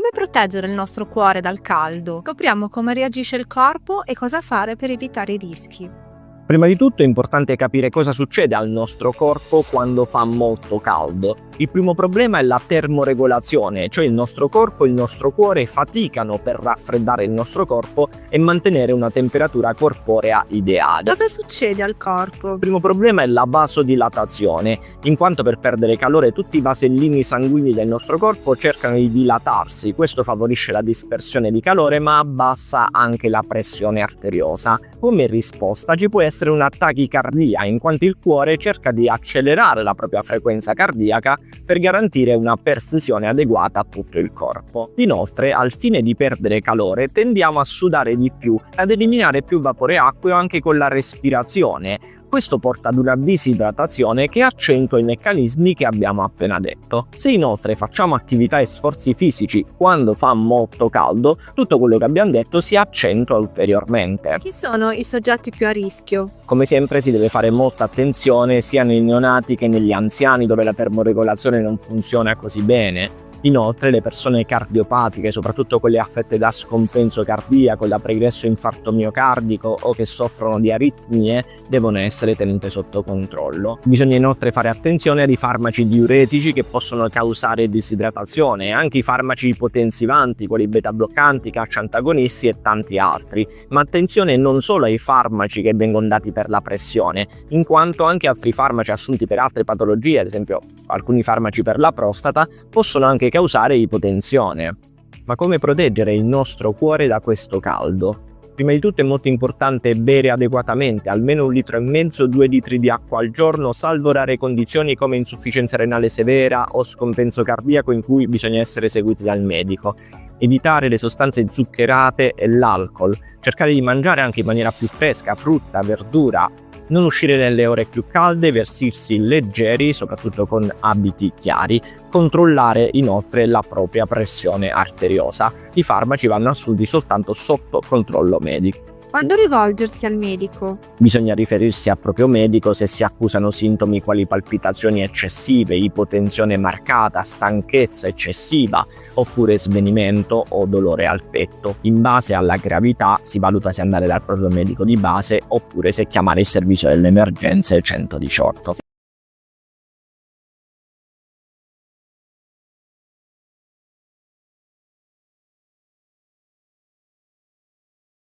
Come proteggere il nostro cuore dal caldo? Scopriamo come reagisce il corpo e cosa fare per evitare i rischi. Prima di tutto è importante capire cosa succede al nostro corpo quando fa molto caldo. Il primo problema è la termoregolazione, cioè il nostro corpo e il nostro cuore faticano per raffreddare il nostro corpo e mantenere una temperatura corporea ideale. Cosa succede al corpo? Il primo problema è la vasodilatazione, in quanto per perdere calore tutti i vasellini sanguigni del nostro corpo cercano di dilatarsi. Questo favorisce la dispersione di calore ma abbassa anche la pressione arteriosa. Come risposta ci può essere una tachicardia, in quanto il cuore cerca di accelerare la propria frequenza cardiaca per garantire una perfusione adeguata a tutto il corpo. Inoltre, al fine di perdere calore, tendiamo a sudare di più e ad eliminare più vapore acqueo anche con la respirazione. Questo porta ad una disidratazione che accentua i meccanismi che abbiamo appena detto. Se inoltre facciamo attività e sforzi fisici quando fa molto caldo, tutto quello che abbiamo detto si accentua ulteriormente. Chi sono i soggetti più a rischio? Come sempre si deve fare molta attenzione sia nei neonati che negli anziani dove la termoregolazione non funziona così bene. Inoltre le persone cardiopatiche, soprattutto quelle affette da scompenso cardiaco, da pregresso infarto miocardico o che soffrono di aritmie, devono essere tenute sotto controllo. Bisogna inoltre fare attenzione ai farmaci diuretici che possono causare disidratazione, anche i farmaci ipotensivanti, quali beta bloccanti, calcio antagonisti e tanti altri. Ma attenzione non solo ai farmaci che vengono dati per la pressione, in quanto anche altri farmaci assunti per altre patologie, ad esempio alcuni farmaci per la prostata, possono anche causare ipotensione. Ma come proteggere il nostro cuore da questo caldo? Prima di tutto è molto importante bere adeguatamente, almeno 1,5 litri, 2 litri di acqua al giorno, salvo rare condizioni come insufficienza renale severa o scompenso cardiaco in cui bisogna essere seguiti dal medico. Evitare le sostanze zuccherate e l'alcol, cercare di mangiare anche in maniera più fresca, frutta, verdura, non uscire nelle ore più calde, vestirsi leggeri, soprattutto con abiti chiari, controllare inoltre la propria pressione arteriosa. I farmaci vanno assunti soltanto sotto controllo medico. Quando rivolgersi al medico? Bisogna riferirsi al proprio medico se si accusano sintomi quali palpitazioni eccessive, ipotensione marcata, stanchezza eccessiva, oppure svenimento o dolore al petto. In base alla gravità si valuta se andare dal proprio medico di base oppure se chiamare il servizio delle emergenze 118.